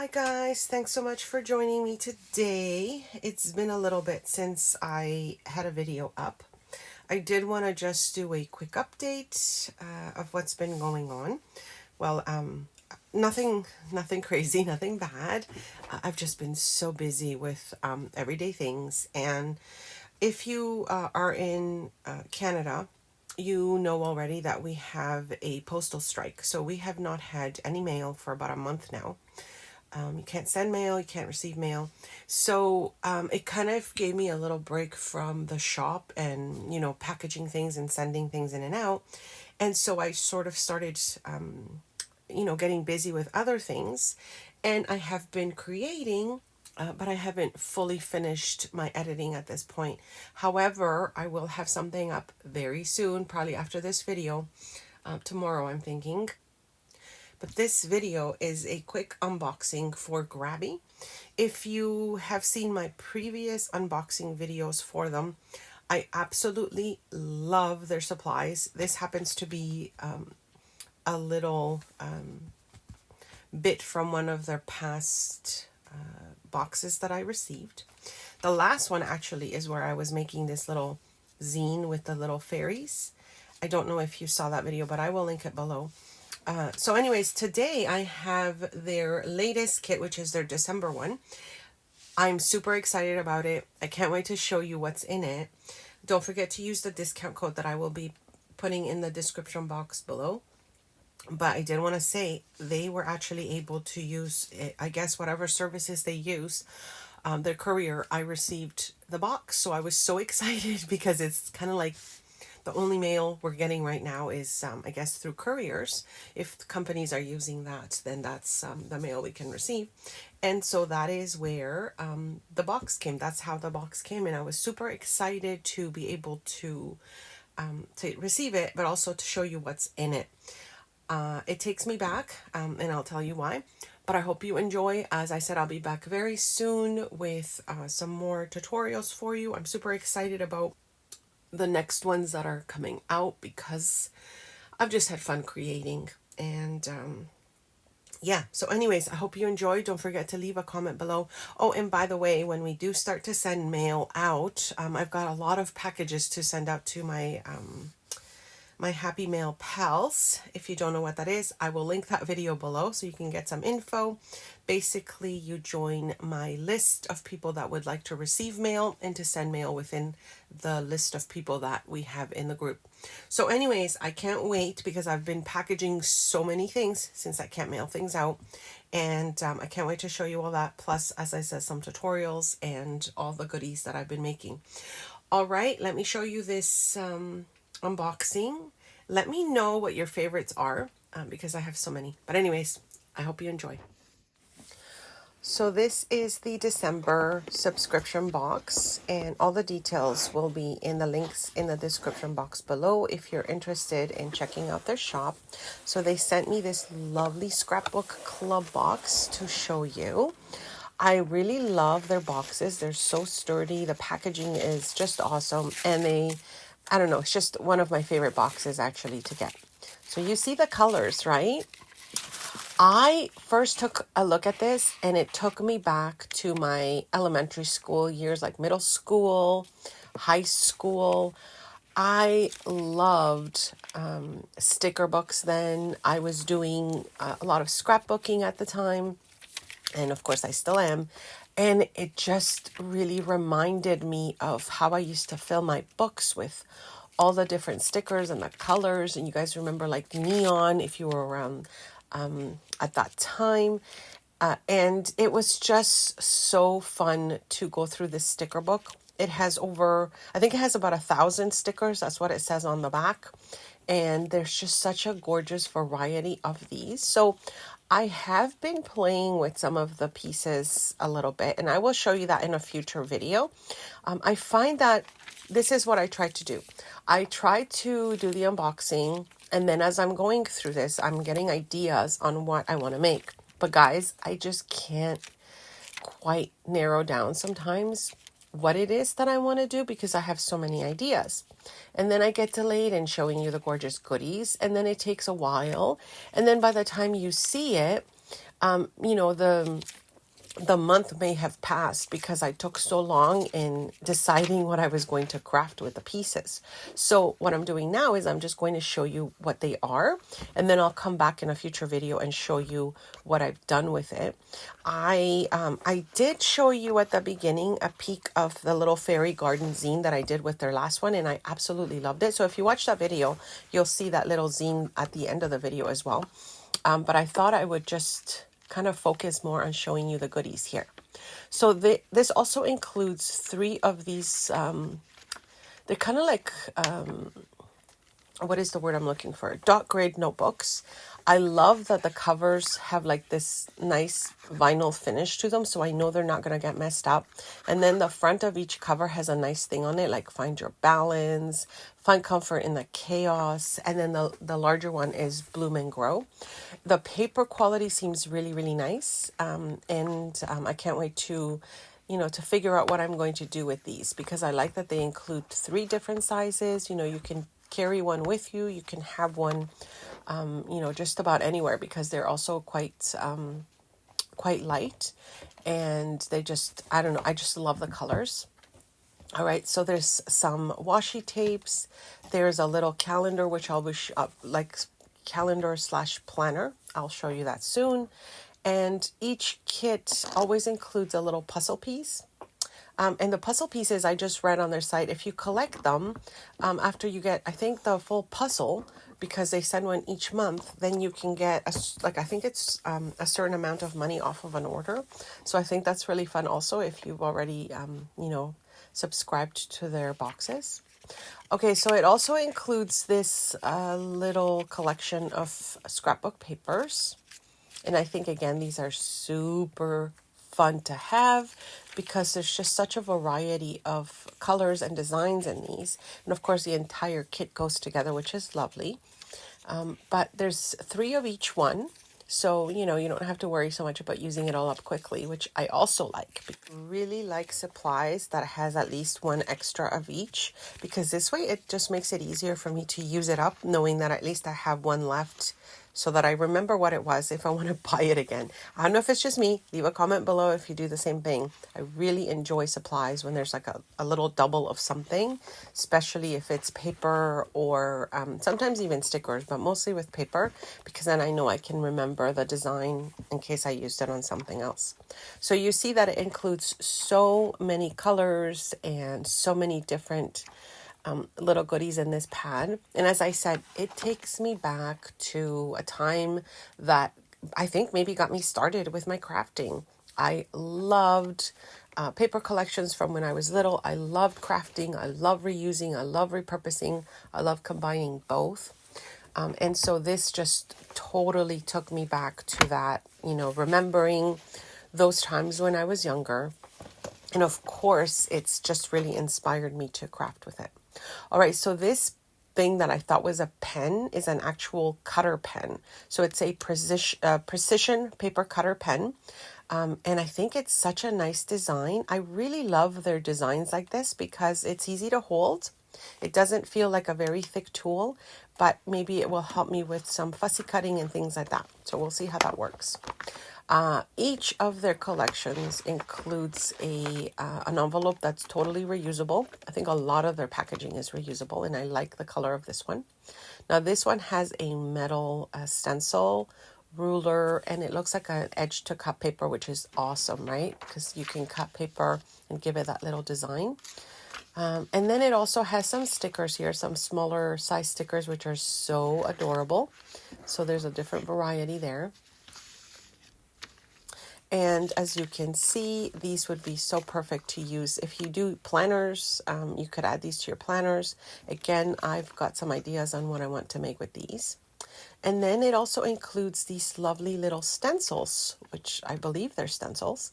Hi guys, thanks so much for joining me today. It's been a little bit since I had a video up. I did want to just do a quick update of what's been going on. Well, nothing crazy, nothing bad. I've just been so busy with everyday things. And if you are in Canada, you know already that we have a postal strike. So we have not had any mail for about a month now. You can't send mail, you can't receive mail. So it kind of gave me a little break from the shop and, packaging things and sending things in and out. And so I sort of started, getting busy with other things. And I have been creating, but I haven't fully finished my editing at this point. However, I will have something up very soon, probably after this video. Tomorrow, I'm thinking. But this video is a quick unboxing for Grabie. If you have seen my previous unboxing videos for them, I absolutely love their supplies. This happens to be a little bit from one of their past boxes that I received. The last one actually is where I was making this little zine with the little fairies. I don't know if you saw that video, but I will link it below. So anyways, today I have their latest kit, which is their December one. I'm super excited about it. I can't wait to show you what's in it. Don't forget to use the discount code that I will be putting in the description box below. But I did want to say they were actually able to use, I guess, whatever services they use. Their courier, I received the box. So I was so excited because it's kind of like the only mail we're getting right now is, I guess, through couriers. If companies are using that, then that's the mail we can receive. And so that is where the box came. That's how the box came. And I was super excited to be able to receive it, but also to show you what's in it. It takes me back, and I'll tell you why. But I hope you enjoy. As I said, I'll be back very soon with some more tutorials for you. I'm super excited about the next ones that are coming out because I've just had fun creating. And yeah, so anyways, I hope you enjoyed. Don't forget to leave a comment below. Oh, and by the way, when we do start to send mail out, I've got a lot of packages to send out to my my Happy Mail pals. If you don't know what that is, I will link that video below so you can get some info. Basically, you join my list of people that would like to receive mail and to send mail within the list of people that we have in the group. So anyways, I can't wait because I've been packaging so many things since I can't mail things out. And I can't wait to show you all that. Plus, as I said, some tutorials and all the goodies that I've been making. All right, let me show you this unboxing. Let me know what your favorites are because I have so many. But anyways, I hope you enjoy. So this is the December subscription box, and all the details will be in the links in the description box below if you're interested in checking out their shop. So they sent me this lovely scrapbook club box to show you. I really love their boxes. They're so sturdy. The packaging is just awesome. And I don't know, it's just one of my favorite boxes actually to get. So you see the colors, right? I first took a look at this and it took me back to my elementary school years, like middle school, high school. I loved sticker books then. I was doing a lot of scrapbooking at the time. And of course I still am. And it just really reminded me of how I used to fill my books with all the different stickers and the colors. And you guys remember like neon if you were around at that time. And it was just so fun to go through this sticker book. It has I think it has about 1,000 stickers. That's what it says on the back. And there's just such a gorgeous variety of these. So I have been playing with some of the pieces a little bit, and I will show you that in a future video. I find that this is what I try to do. I try to do the unboxing, and then as I'm going through this, I'm getting ideas on what I want to make. But guys, I just can't quite narrow down sometimes what it is that I want to do because I have so many ideas. And then I get delayed in showing you the gorgeous goodies, and then it takes a while. And then by the time you see it, You know, the month may have passed because I took so long in deciding what I was going to craft with the pieces. So what I'm doing now is I'm just going to show you what they are, and then I'll come back in a future video and show you what I've done with it. I did show you at the beginning a peek of the little fairy garden zine that I did with their last one, and I absolutely loved it. So if you watch that video, you'll see that little zine at the end of the video as well. But I thought I would just kind of focus more on showing you the goodies here. So this also includes 3 of these, they're kind of like, what is the word I'm looking for? Dot grade notebooks. I love that the covers have like this nice vinyl finish to them, so I know they're not going to get messed up. And then the front of each cover has a nice thing on it, like find your balance, find comfort in the chaos. And then the larger one is bloom and grow. The paper quality seems really, really nice. And I can't wait to figure out what I'm going to do with these, because I like that they include 3 different sizes. You can carry one with you. You can have one, just about anywhere, because they're also quite light, and they just, I don't know, I just love the colors. All right, so there's some washi tapes. There's a little calendar, which I'll be like calendar / planner. I'll show you that soon. And each kit always includes a little puzzle piece. And the puzzle pieces, I just read on their site, if you collect them, after you get, I think, the full puzzle, because they send one each month, then you can get, I think it's a certain amount of money off of an order. So I think that's really fun also if you've already, subscribed to their boxes. Okay, so it also includes this little collection of scrapbook papers. And I think, again, these are super fun to have because there's just such a variety of colors and designs in these. And of course, the entire kit goes together, which is lovely. But there's 3 of each one. So, you don't have to worry so much about using it all up quickly, which I also like. Really like supplies that has at least 1 extra of each, because this way it just makes it easier for me to use it up, knowing that at least I have 1 left, so that I remember what it was if I want to buy it again. I don't know if it's just me. Leave a comment below if you do the same thing. I really enjoy supplies when there's like a little double of something, especially if it's paper or sometimes even stickers, but mostly with paper, because then I know I can remember the design in case I used it on something else. So you see that it includes so many colors and so many different little goodies in this pad. And as I said, it takes me back to a time that I think maybe got me started with my crafting. I loved paper collections from when I was little. I loved crafting. I love reusing. I love repurposing. I love combining both. And so this just totally took me back to that, remembering those times when I was younger. And of course, it's just really inspired me to craft with it. All right, so this thing that I thought was a pen is an actual cutter pen. So it's a precision paper cutter pen. And I think it's such a nice design. I really love their designs like this because it's easy to hold. It doesn't feel like a very thick tool, but maybe it will help me with some fussy cutting and things like that. So we'll see how that works. Each of their collections includes an envelope that's totally reusable. I think a lot of their packaging is reusable, and I like the color of this one. Now, this one has a metal stencil, ruler, and it looks like an edge to cut paper, which is awesome, right? Because you can cut paper and give it that little design. And then it also has some stickers here, some smaller size stickers, which are so adorable. So there's a different variety there. And as you can see, these would be so perfect to use. If you do planners, you could add these to your planners. Again, I've got some ideas on what I want to make with these. And then it also includes these lovely little stencils, which I believe they're stencils.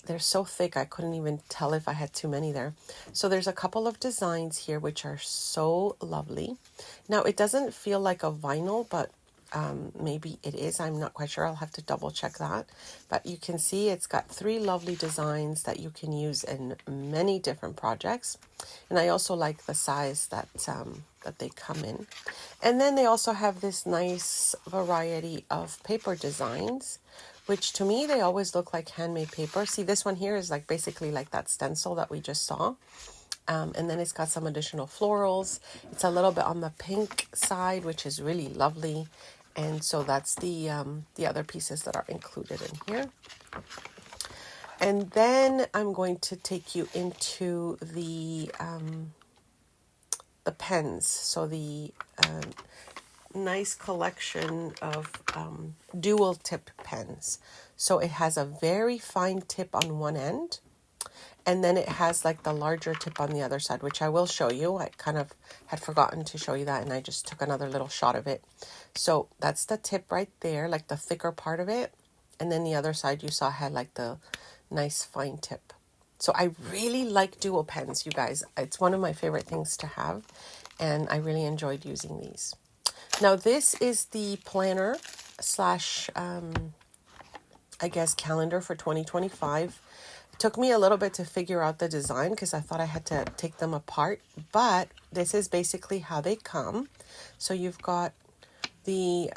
They're so thick, I couldn't even tell if I had too many there. So there's a couple of designs here, which are so lovely. Now, it doesn't feel like a vinyl, but maybe it is. I'm not quite sure. I'll have to double check that. But you can see it's got 3 lovely designs that you can use in many different projects. And I also like the size that they come in. And then they also have this nice variety of paper designs, which to me, they always look like handmade paper. See, this one here is like basically like that stencil that we just saw. And then it's got some additional florals. It's a little bit on the pink side, which is really lovely. And so that's the other pieces that are included in here. And then I'm going to take you into the pens. So the nice collection of dual tip pens. So it has a very fine tip on one end, and then it has like the larger tip on the other side, which I will show you. I kind of had forgotten to show you that, and I just took another little shot of it. So that's the tip right there, like the thicker part of it. And then the other side you saw had like the nice fine tip. So I really like dual pens, you guys. It's one of my favorite things to have, and I really enjoyed using these. Now this is the planner slash, I guess, calendar for 2025. It took me a little bit to figure out the design because I thought I had to take them apart, but this is basically how they come. So you've got the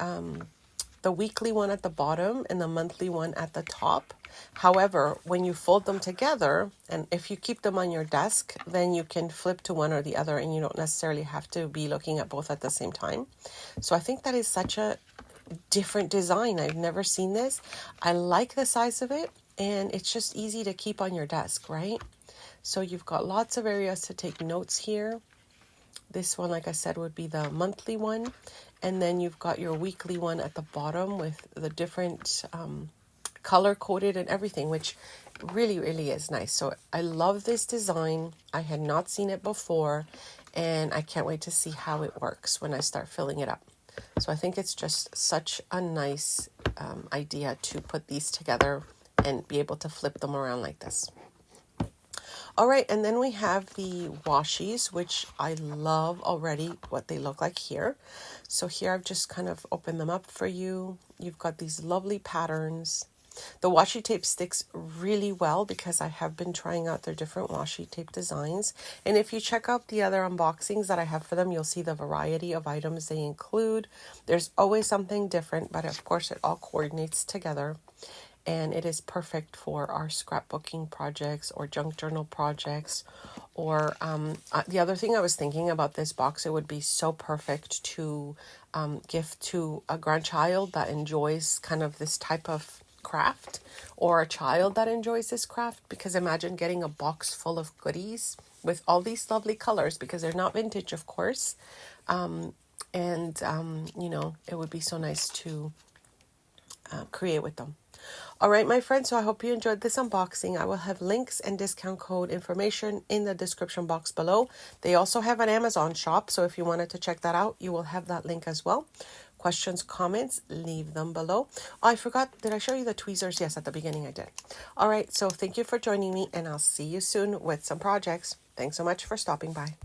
weekly one at the bottom and the monthly one at the top. However, when you fold them together, and if you keep them on your desk, then you can flip to one or the other, and you don't necessarily have to be looking at both at the same time. So I think that is such a different design. I've never seen this. I like the size of it, and it's just easy to keep on your desk, right? So you've got lots of areas to take notes here. This one, like I said, would be the monthly one. And then you've got your weekly one at the bottom with the different color coded and everything, which really, really is nice. So I love this design. I had not seen it before, and I can't wait to see how it works when I start filling it up. So I think it's just such a nice idea to put these together and be able to flip them around like this. All right, and then we have the washies, which I love already what they look like here. So here I've just kind of opened them up for you. You've got these lovely patterns. The washi tape sticks really well because I have been trying out their different washi tape designs. And if you check out the other unboxings that I have for them, you'll see the variety of items they include. There's always something different, but of course it all coordinates together. And it is perfect for our scrapbooking projects or junk journal projects. Or the other thing I was thinking about this box, it would be so perfect to gift to a grandchild that enjoys kind of this type of craft, or a child that enjoys this craft, because imagine getting a box full of goodies with all these lovely colors, because they're not vintage, of course. You know, it would be so nice to create with them. All right, my friends, so I hope you enjoyed this unboxing. I will have links and discount code information in the description box below. They also have an Amazon shop, so if you wanted to check that out, you will have that link as well. Questions, comments, leave them below. Oh, I forgot, did I show you the tweezers? Yes, at the beginning I did. All right, so thank you for joining me, and I'll see you soon with some projects. Thanks so much for stopping by.